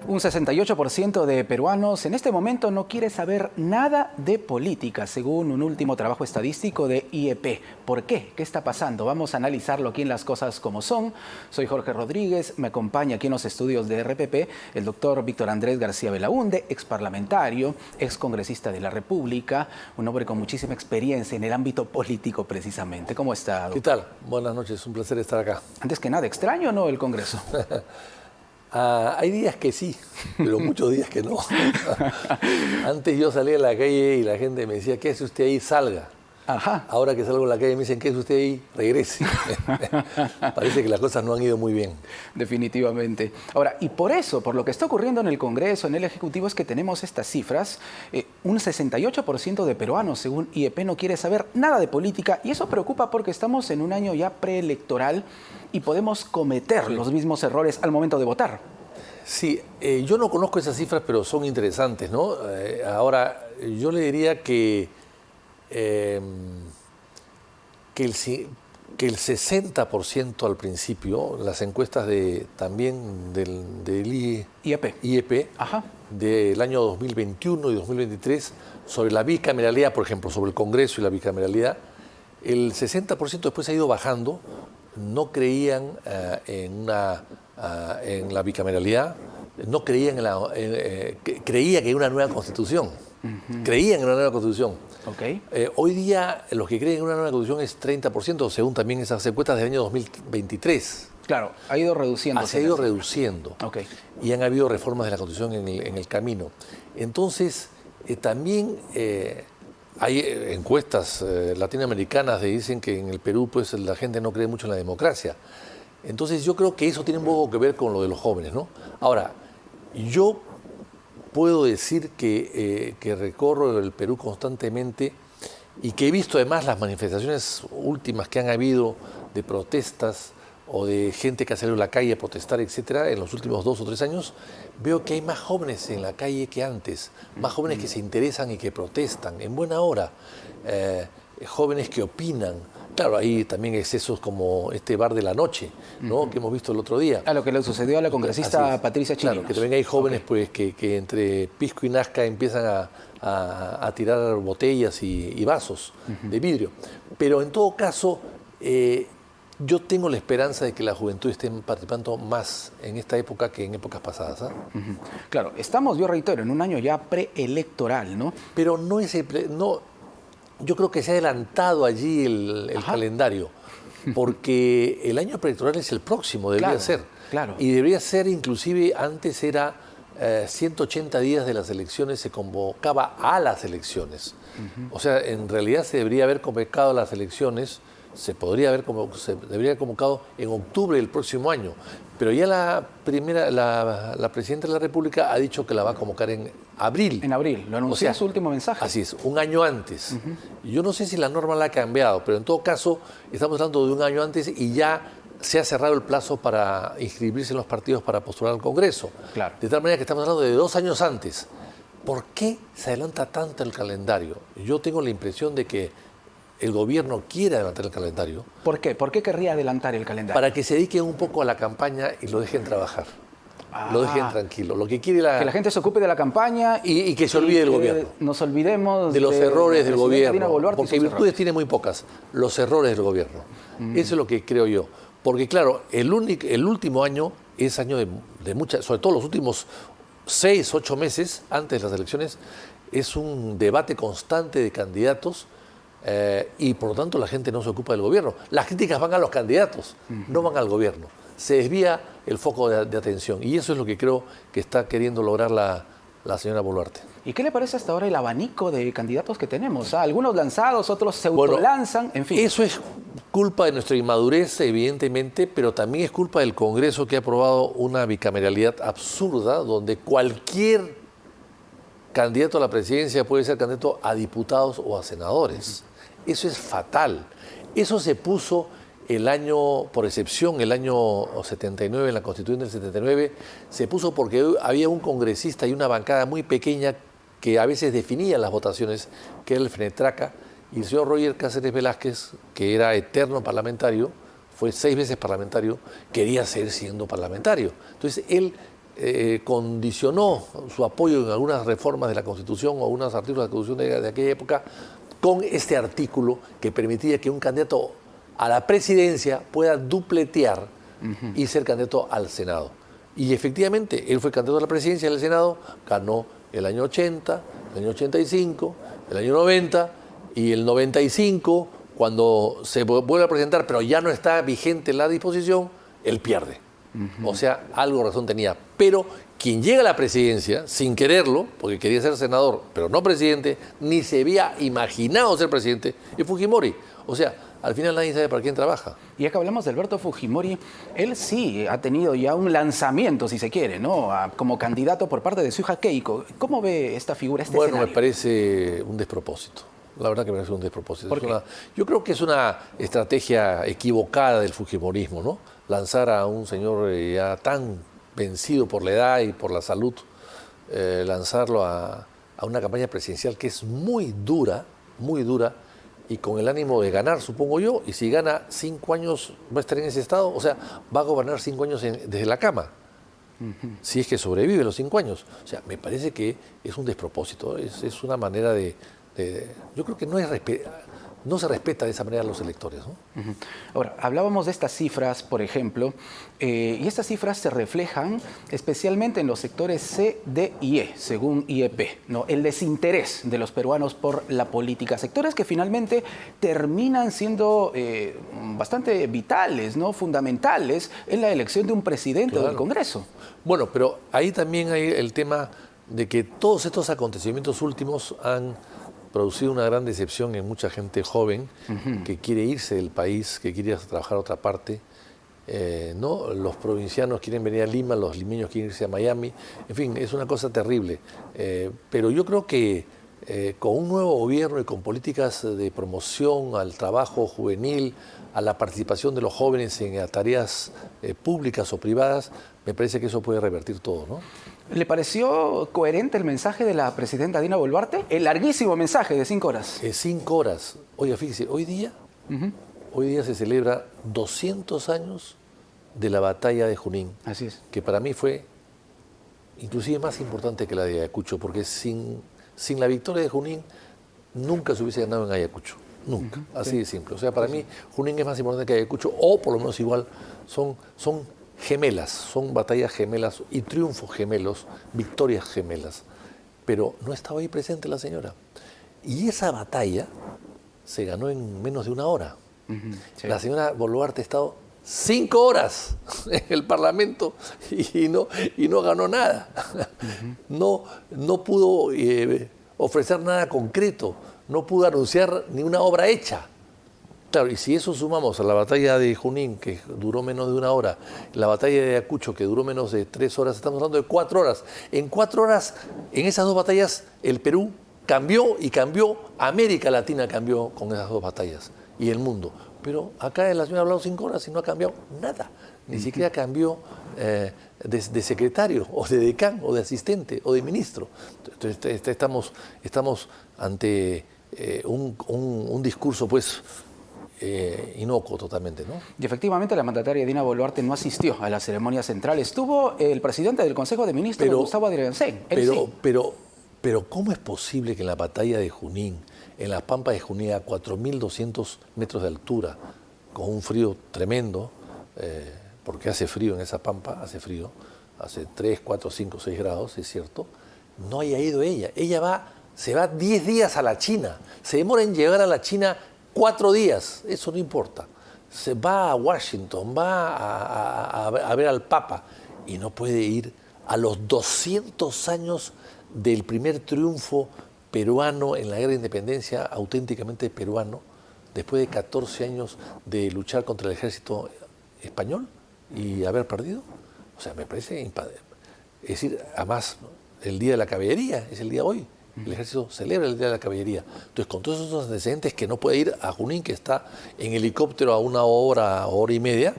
Un 68% de peruanos en este momento no quiere saber nada de política, según un último trabajo estadístico de IEP. ¿Por qué? ¿Qué está pasando? Vamos a analizarlo aquí en Las Cosas Como Son. Soy Jorge Rodríguez, me acompaña aquí en los estudios de RPP el doctor Víctor Andrés García Belaúnde, exparlamentario, excongresista de la República, un hombre con muchísima experiencia en el ámbito político precisamente. ¿Cómo está, doctor? ¿Qué tal? Buenas noches, un placer estar acá. Antes que nada, ¿extraño o no el Congreso? Hay días que sí, pero muchos días que no. Antes yo salía a la calle y la gente me decía, ¿qué hace usted ahí? Salga. Ajá. Ahora que salgo a la calle me dicen, ¿qué hace usted ahí? Regrese. Parece que las cosas no han ido muy bien. Definitivamente. Ahora, y por eso, por lo que está ocurriendo en el Congreso, en el Ejecutivo, es que tenemos estas cifras. Un 68% de peruanos, según IEP, no quiere saber nada de política, y eso preocupa porque estamos en un año ya preelectoral y podemos cometer los mismos errores al momento de votar. Sí, yo no conozco esas cifras, pero son interesantes, ¿no? Ahora, yo le diría que el 60% al principio, las encuestas también del IEP Ajá. del año 2021 y 2023, sobre la bicameralidad, por ejemplo, sobre el Congreso y la bicameralidad, el 60% después ha ido bajando, no creían en la bicameralidad, no creían creían en una nueva Constitución. Creían en una nueva Constitución. Okay. Hoy día los que creen en una nueva Constitución es 30%, según también esas encuestas del año 2023. Claro, ha ido reduciendo. Se ha ido reduciendo. Okay. Y han habido reformas de la Constitución en el camino. Entonces, también hay encuestas latinoamericanas que dicen que en el Perú pues, la gente no cree mucho en la democracia. Entonces, yo creo que eso tiene un poco que ver con lo de los jóvenes, ¿no? Ahora, yo puedo decir que recorro el Perú constantemente y que he visto además las manifestaciones últimas que han habido de protestas o de gente que ha salido a la calle a protestar, etcétera, en los últimos 2 o 3 años, veo que hay más jóvenes en la calle que antes, más jóvenes que se interesan y que protestan en buena hora, jóvenes que opinan. Claro, hay también excesos como este bar de la noche, ¿no? Que hemos visto el otro día. A lo que le sucedió a la congresista Patricia Chirinos. Claro, que también hay jóvenes pues, que entre pisco y nazca empiezan a tirar botellas y vasos de vidrio. Pero en todo caso, yo tengo la esperanza de que la juventud esté participando más en esta época que en épocas pasadas. Claro, estamos, yo reitero, en un año ya preelectoral, ¿no? Pero no es yo creo que se ha adelantado allí el calendario, porque el año preelectoral es el próximo, debería ser. Claro. Y debería ser, inclusive, antes era 180 días de las elecciones, se convocaba a las elecciones. O sea, en realidad se debería haber convocado a las elecciones, se debería haber convocado en octubre del próximo año. Pero ya la presidenta de la República ha dicho que la va a convocar en abril. En abril, lo anunció en su último mensaje. Así es, un año antes. Yo no sé si la norma la ha cambiado, pero en todo caso estamos hablando de un año antes y ya se ha cerrado el plazo para inscribirse en los partidos para postular al Congreso. Claro. De tal manera que estamos hablando de 2 años antes. ¿Por qué se adelanta tanto el calendario? Yo tengo la impresión de que el gobierno quiere adelantar el calendario. ¿Por qué? ¿Por qué querría adelantar el calendario? Para que se dediquen un poco a la campaña y lo dejen trabajar. Lo dejen tranquilo. Lo que quiere que la gente se ocupe de la campaña y que se olvide del gobierno. Nos olvidemos de los errores del gobierno. Porque virtudes errores tiene muy pocas. Los errores del gobierno. Eso es lo que creo yo. Porque claro, el último año es año de muchas, sobre todo los últimos 6, 8 meses antes de las elecciones, es un debate constante de candidatos. Y por lo tanto la gente no se ocupa del gobierno. Las críticas van a los candidatos, no van al gobierno. Se desvía el foco de atención y eso es lo que creo que está queriendo lograr la señora Boluarte. ¿Y qué le parece hasta ahora el abanico de candidatos que tenemos? Algunos lanzados, otros se autolanzan, en fin. Eso es culpa de nuestra inmadurez, evidentemente, pero también es culpa del Congreso que ha aprobado una bicameralidad absurda donde cualquier candidato a la presidencia puede ser candidato a diputados o a senadores. Eso es fatal. Eso se puso por excepción, el año 79, en la Constitución del 79, se puso porque había un congresista y una bancada muy pequeña que a veces definía las votaciones, que era el FENETRACA, y el señor Roger Cáceres Velázquez, que era eterno parlamentario, fue 6 veces parlamentario, quería seguir siendo parlamentario. Entonces él condicionó su apoyo en algunas reformas de la Constitución o algunos artículos de la Constitución de aquella época con este artículo que permitía que un candidato a la presidencia pueda dupletear y ser candidato al Senado. Y efectivamente, él fue candidato a la presidencia del Senado, ganó el año 80, el año 85, el año 90 y el 95, cuando se vuelve a presentar, pero ya no está vigente la disposición, él pierde. O sea, algo razón tenía. Pero quien llega a la presidencia, sin quererlo, porque quería ser senador, pero no presidente, ni se había imaginado ser presidente, es Fujimori. O sea, al final nadie sabe para quién trabaja. Y ya que hablamos de Alberto Fujimori, él sí ha tenido ya un lanzamiento, si se quiere, ¿no? Como candidato por parte de su hija Keiko. ¿Cómo ve esta figura, este escenario? Bueno, me parece un despropósito. La verdad que me parece un despropósito. Yo creo que es una estrategia equivocada del fujimorismo, ¿no? Lanzar a un señor ya tan vencido por la edad y por la salud, lanzarlo a una campaña presidencial que es muy dura, y con el ánimo de ganar, supongo yo, y si gana 5 años va a estar en ese estado, o sea, va a gobernar 5 años desde la cama, si es que sobrevive los 5 años. O sea, me parece que es un despropósito, es una manera yo creo que no se respeta de esa manera a los electores, ¿no? Ahora, hablábamos de estas cifras, por ejemplo, y estas cifras se reflejan especialmente en los sectores C, D y E, según IEP, ¿no? El desinterés de los peruanos por la política, sectores que finalmente terminan siendo bastante vitales, ¿no? Fundamentales en la elección de un presidente del Congreso. Bueno, pero ahí también hay el tema de que todos estos acontecimientos últimos han producido una gran decepción en mucha gente joven que quiere irse del país, que quiere trabajar a otra parte. ¿No? Los provincianos quieren venir a Lima, los limeños quieren irse a Miami. En fin, es una cosa terrible. Pero yo creo que con un nuevo gobierno y con políticas de promoción al trabajo juvenil, a la participación de los jóvenes en tareas públicas o privadas, me parece que eso puede revertir todo, ¿no? ¿Le pareció coherente el mensaje de la presidenta Dina Boluarte? El larguísimo mensaje de 5 horas. 5 horas. Oiga, fíjese, hoy día se celebra 200 años de la batalla de Junín. Así es. Que para mí fue inclusive más importante que la de Ayacucho, porque sin la victoria de Junín nunca se hubiese ganado en Ayacucho. Nunca. Así de simple. O sea, para mí Junín es más importante que Ayacucho, o por lo menos igual son gemelas, son batallas gemelas y triunfos gemelos, victorias gemelas. Pero no estaba ahí presente la señora. Y esa batalla se ganó en menos de 1 hora. Sí. La señora Boluarte ha estado 5 horas en el Parlamento y no ganó nada. No pudo ofrecer nada concreto, no pudo anunciar ni una obra hecha. Claro, y si eso sumamos a la batalla de Junín, que duró menos de 1 hora, la batalla de Ayacucho, que duró menos de 3 horas, estamos hablando de 4 horas. En 4 horas, en esas 2 batallas, el Perú cambió y cambió, América Latina cambió con esas 2 batallas y el mundo. Pero acá la señora ha hablado 5 horas y no ha cambiado nada. Ni siquiera cambió de secretario, o de decán, o de asistente, o de ministro. Entonces, estamos ante un discurso, pues, inocuo totalmente, ¿no? Y efectivamente la mandataria Dina Boluarte no asistió a la ceremonia central. Estuvo el presidente del Consejo de Ministros, Gustavo Adriancén. Pero ¿cómo es posible que en la batalla de Junín, en la pampa de Junín, a 4.200 metros de altura, con un frío tremendo, porque hace frío en esa pampa, hace 3, 4, 5, 6 grados, es cierto, no haya ido ella? Ella se va 10 días a la China, se demora en llegar a la China 4 días, eso no importa. Se va a Washington, va a ver al Papa y no puede ir a los 200 años del primer triunfo peruano en la guerra de independencia, auténticamente peruano, después de 14 años de luchar contra el ejército español y haber perdido. O sea, me parece es decir, además el Día de la Caballería es el día hoy. El ejército celebra el Día de la Caballería. Entonces, con todos esos antecedentes, que no puede ir a Junín, que está en helicóptero a 1 hora, 1 hora y media,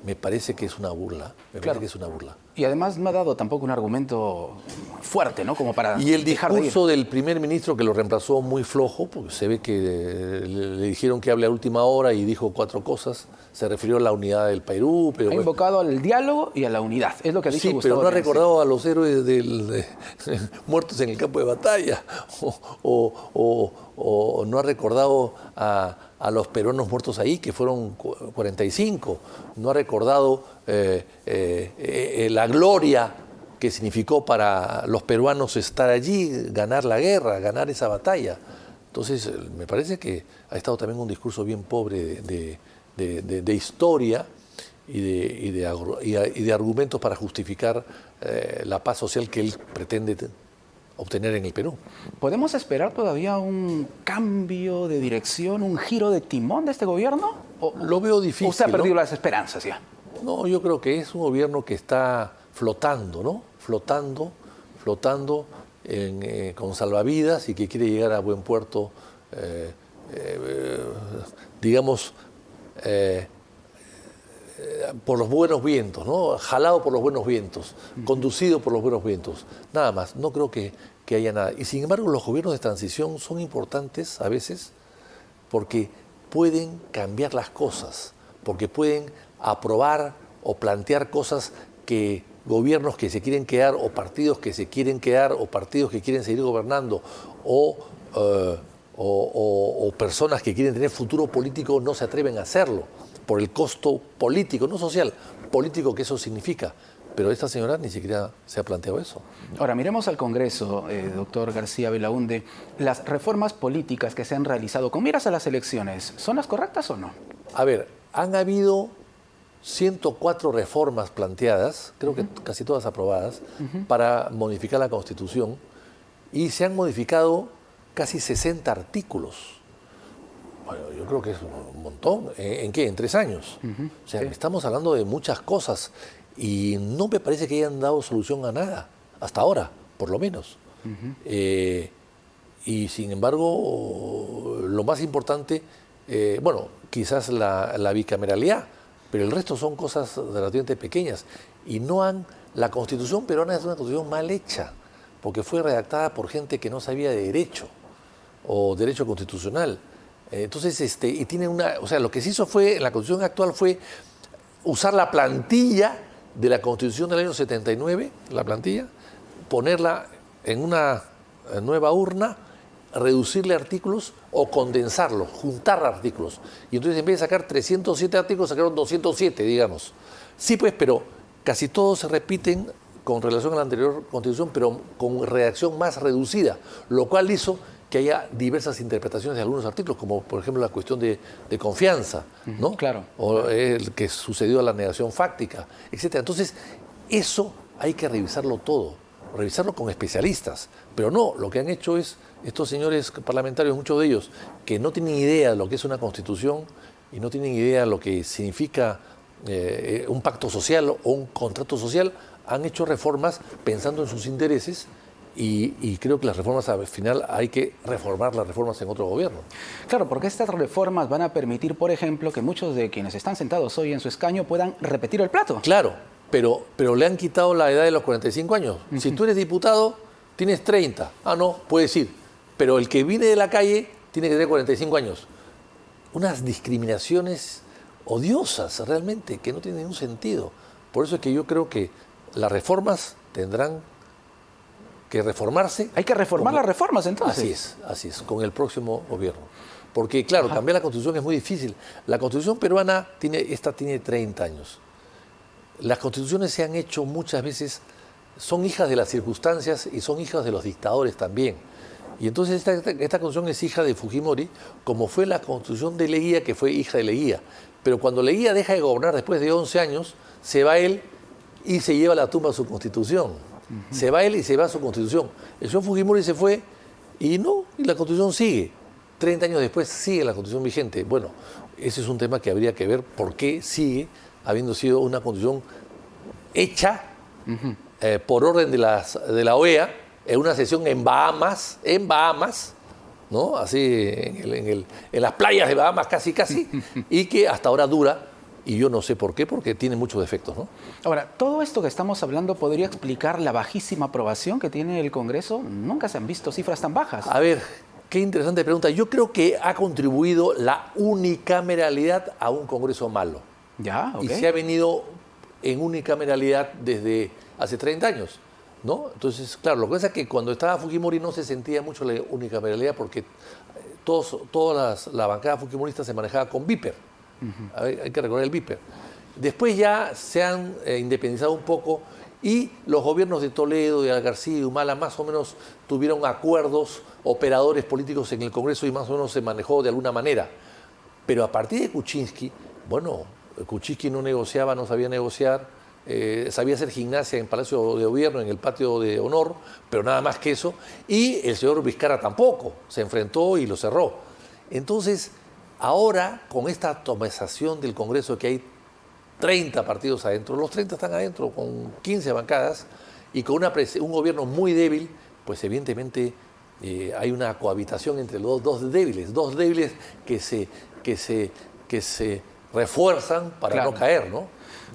me parece que es una burla. Claro. Que es una burla. Y además no ha dado tampoco un argumento fuerte, ¿no? Como para Y el dejar de ir. discurso del primer ministro, que lo reemplazó, muy flojo, porque se ve que le dijeron que hable a última hora y dijo 4 cosas. Se refirió a la unidad del Perú. Pero Ha invocado al diálogo y a la unidad. Es lo que ha dicho sí, Gustavo pero no ha Renzi. recordado a los héroes muertos en el campo de batalla. O no ha recordado a los peruanos muertos ahí, que fueron 45. No ha recordado la gloria que significó para los peruanos estar allí, ganar la guerra, ganar esa batalla. Entonces, me parece que ha estado también un discurso bien pobre de historia y de argumentos para justificar la paz social que él pretende obtener en el Perú. ¿Podemos esperar todavía un cambio de dirección, un giro de timón de este gobierno? Lo veo difícil. ¿Usted ha perdido ¿no? las esperanzas ya? No, yo creo que es un gobierno que está flotando, ¿no? Flotando con salvavidas y que quiere llegar a buen puerto, digamos, por los buenos vientos, ¿no? Jalado por los buenos vientos, conducido por los buenos vientos. Nada más, no creo que haya nada. Y sin embargo, los gobiernos de transición son importantes a veces porque pueden cambiar las cosas, porque pueden aprobar o plantear cosas que gobiernos que se quieren quedar o partidos que se quieren quedar o partidos que quieren seguir gobernando o personas que quieren tener futuro político no se atreven a hacerlo por el costo político, no social, político que eso significa. Pero esta señora ni siquiera se ha planteado eso. Ahora, miremos al Congreso, doctor García Belaúnde. ¿Las reformas políticas que se han realizado con miras a las elecciones, son las correctas o no? A ver, han habido 104 reformas planteadas, creo que casi todas aprobadas, para modificar la Constitución, y se han modificado casi 60 artículos. Bueno, yo creo que es un montón. ¿En qué? En 3 años. O sea, estamos hablando de muchas cosas y no me parece que hayan dado solución a nada, hasta ahora, por lo menos. Y sin embargo, lo más importante, bueno, quizás la bicameralidad, pero el resto son cosas relativamente pequeñas. Y la Constitución peruana es una Constitución mal hecha, porque fue redactada por gente que no sabía de derecho o derecho constitucional. Entonces, y tiene o sea, lo que se hizo en la Constitución actual fue usar la plantilla de la Constitución del año 79, la plantilla, ponerla en una nueva urna, reducirle artículos o condensarlos, juntar artículos. Y entonces en vez de sacar 307 artículos, sacaron 207, digamos. Sí, pues, pero casi todos se repiten con relación a la anterior Constitución, pero con redacción más reducida, lo cual hizo que haya diversas interpretaciones de algunos artículos, como por ejemplo la cuestión de confianza, ¿no? Claro. O el que sucedió a la negación fáctica, etc. Entonces, eso hay que revisarlo todo, revisarlo con especialistas. Pero no, lo que han hecho es, estos señores parlamentarios, muchos de ellos, que no tienen idea de lo que es una constitución y no tienen idea de lo que significa un pacto social o un contrato social, han hecho reformas pensando en sus intereses. Y creo que las reformas al final hay que reformar las reformas en otro gobierno. Claro, porque estas reformas van a permitir, por ejemplo, que muchos de quienes están sentados hoy en su escaño puedan repetir el plato. Claro, pero le han quitado la edad de los 45 años. Si tú eres diputado, tienes 30. Ah, no, puedes ir. Pero el que viene de la calle tiene que tener 45 años. Unas discriminaciones odiosas realmente, que no tienen ningún sentido. Por eso es que yo creo que las reformas tendrán que reformarse. Hay que reformar las reformas entonces. Así es, con el próximo gobierno. Porque claro, cambiar la Constitución es muy difícil. La Constitución peruana tiene 30 años. Las constituciones se han hecho muchas veces, son hijas de las circunstancias y son hijas de los dictadores también. Y entonces esta Constitución es hija de Fujimori, como fue la Constitución de Leguía, que fue hija de Leguía. Pero cuando Leguía deja de gobernar después de 11 años, se va él y se lleva a la tumba su Constitución. Se va él y se va a su Constitución. El señor Fujimori se fue y la Constitución sigue. 30 años después sigue la Constitución vigente. Bueno, ese es un tema que habría que ver por qué sigue habiendo sido una Constitución hecha por orden de la OEA en una sesión en Bahamas, ¿no? Así en las playas de Bahamas casi, y que hasta ahora dura y yo no sé por qué, porque tiene muchos defectos, ¿no? Ahora, todo esto que estamos hablando podría explicar la bajísima aprobación que tiene el Congreso. Nunca se han visto cifras tan bajas. A ver, qué interesante pregunta. Yo creo que ha contribuido la unicameralidad a un Congreso malo. Ya, ok. Y se ha venido en unicameralidad desde hace 30 años, ¿no? Entonces, claro, lo que pasa es que cuando estaba Fujimori no se sentía mucho la unicameralidad porque la bancada fujimorista se manejaba con Viper. Hay que recordar el Viper. Después ya se han independizado un poco y los gobiernos de Toledo, de García y de Humala más o menos tuvieron acuerdos, operadores políticos en el Congreso y más o menos se manejó de alguna manera. Pero a partir de Kuczynski, bueno, Kuczynski no negociaba, no sabía negociar, sabía hacer gimnasia en Palacio de Gobierno, en el Patio de Honor, pero nada más que eso. Y el señor Vizcarra tampoco, se enfrentó y lo cerró. Entonces, ahora, con esta atomización del Congreso, que hay 30 partidos adentro, los 30 están adentro, con 15 bancadas, y con un gobierno muy débil, pues evidentemente hay una cohabitación entre los dos débiles que se refuerzan para no caer, ¿no?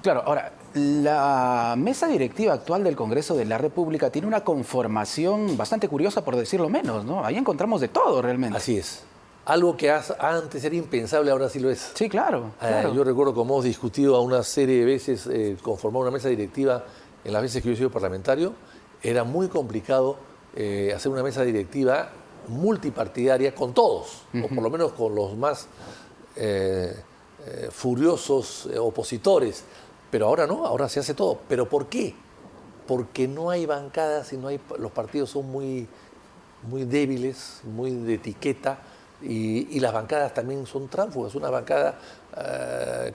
Claro, ahora, la mesa directiva actual del Congreso de la República tiene una conformación bastante curiosa, por decirlo menos, ¿no? Ahí encontramos de todo realmente. Así es. Algo que antes era impensable, ahora sí lo es. Sí, claro. Yo recuerdo cómo hemos discutido a una serie de veces conformar una mesa directiva en las veces que yo he sido parlamentario. Era muy complicado hacer una mesa directiva multipartidaria con todos, o por lo menos con los más furiosos opositores. Pero ahora no, ahora se hace todo. ¿Pero por qué? Porque no hay bancadas y los partidos son muy débiles, muy de etiqueta. Y las bancadas también son tránsfugas. Una bancada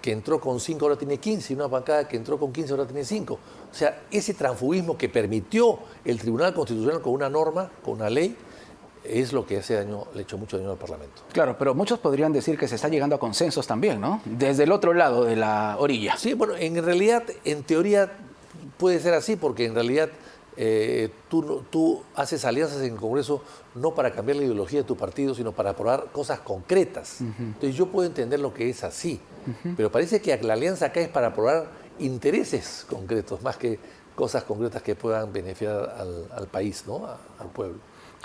que entró con 5 ahora tiene 15, y una bancada que entró con 15 ahora tiene 5. O sea, ese transfugismo que permitió el Tribunal Constitucional con una norma, con una ley, es lo que hace daño, le ha hecho mucho daño al Parlamento. Claro, pero muchos podrían decir que se está llegando a consensos también, ¿no? Desde el otro lado de la orilla. Sí, bueno, en realidad, en teoría puede ser así, porque en realidad tú haces alianzas en el Congreso no para cambiar la ideología de tu partido, sino para aprobar cosas concretas. Entonces yo puedo entender lo que es así, pero parece que la alianza acá es para aprobar intereses concretos, más que cosas concretas que puedan beneficiar al país, ¿no? Al pueblo.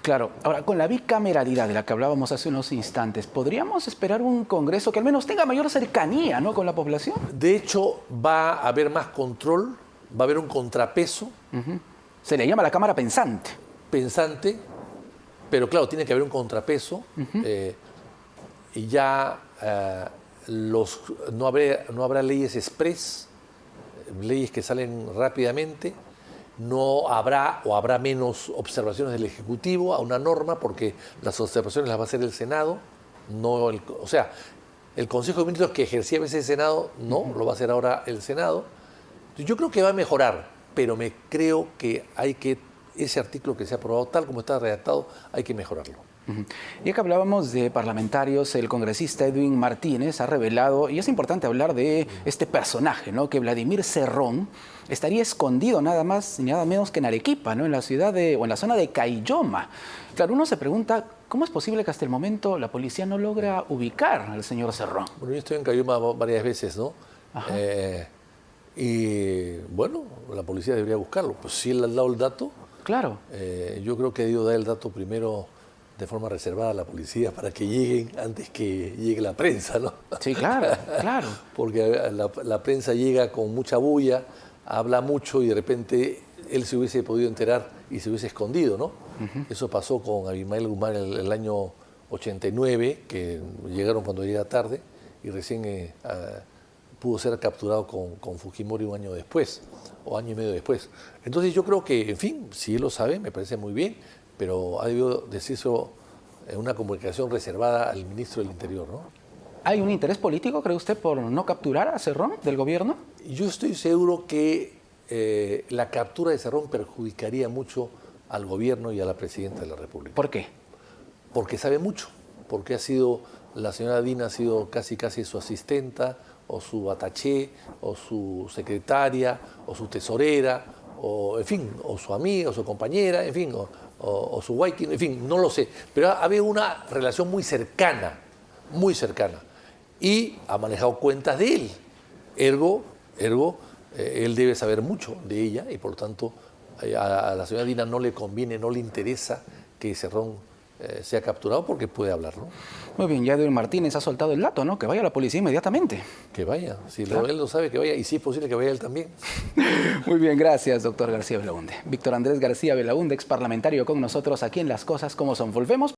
Claro. Ahora, con la bicameralidad de la que hablábamos hace unos instantes, ¿podríamos esperar un Congreso que al menos tenga mayor cercanía, ¿no?, con la población? De hecho, va a haber más control, va a haber un contrapeso. Se le llama la Cámara Pensante. Pensante, pero claro, tiene que haber un contrapeso. Y ya no habrá leyes express, leyes que salen rápidamente. No habrá o habrá menos observaciones del Ejecutivo a una norma, porque las observaciones las va a hacer el Senado. O sea, el Consejo de Ministros, que ejercía a veces el Senado, no, lo va a hacer ahora el Senado. Entonces, yo creo que va a mejorar, pero creo que ese artículo que se ha aprobado tal como está redactado, hay que mejorarlo. Ya que hablábamos de parlamentarios, el congresista Edwin Martínez ha revelado, y es importante hablar de este personaje, ¿no?, que Vladimir Cerrón estaría escondido nada más y nada menos que en Arequipa, ¿no?, en la zona de Caylloma. Claro, uno se pregunta, ¿cómo es posible que hasta el momento la policía no logra ubicar al señor Cerrón? Bueno, yo estoy en Caylloma varias veces, ¿no? Y bueno, la policía debería buscarlo. Pues si él ha dado el dato, claro. Yo creo que ha debido dar el dato primero de forma reservada a la policía para que lleguen antes que llegue la prensa, ¿no? Sí, claro, claro. Porque la prensa llega con mucha bulla, habla mucho y de repente él se hubiese podido enterar y se hubiese escondido, ¿no? Eso pasó con Abimael Guzmán el año 89, que llegaron cuando llega tarde y recién pudo ser capturado con Fujimori un año después, o año y medio después. Entonces yo creo que, en fin, si él lo sabe, me parece muy bien, pero ha debido decirse en una comunicación reservada al ministro del Interior, ¿no? ¿Hay un interés político, cree usted, por no capturar a Cerrón del gobierno? Yo estoy seguro que la captura de Cerrón perjudicaría mucho al gobierno y a la presidenta de la República. ¿Por qué? Porque sabe mucho, porque la señora Dina ha sido casi su asistenta, o su ataché, o su secretaria, o su tesorera, o en fin, o su amiga, o su compañera, en fin, o su waikin, en fin, no lo sé. Pero había una relación muy cercana, y ha manejado cuentas de él. Ergo, él debe saber mucho de ella y por lo tanto a la señora Dina no le conviene, no le interesa que Cerrón sea capturado porque puede hablar, ¿no? Muy bien, ya Edwin Martínez ha soltado el dato, ¿no? Que vaya a la policía inmediatamente. Que vaya, si Claro. él lo sabe, que vaya, y si es posible que vaya él también. Muy bien, gracias, doctor García Belaúnde. Víctor Andrés García Belaúnde, ex parlamentario con nosotros aquí en Las Cosas Como Son. Volvemos.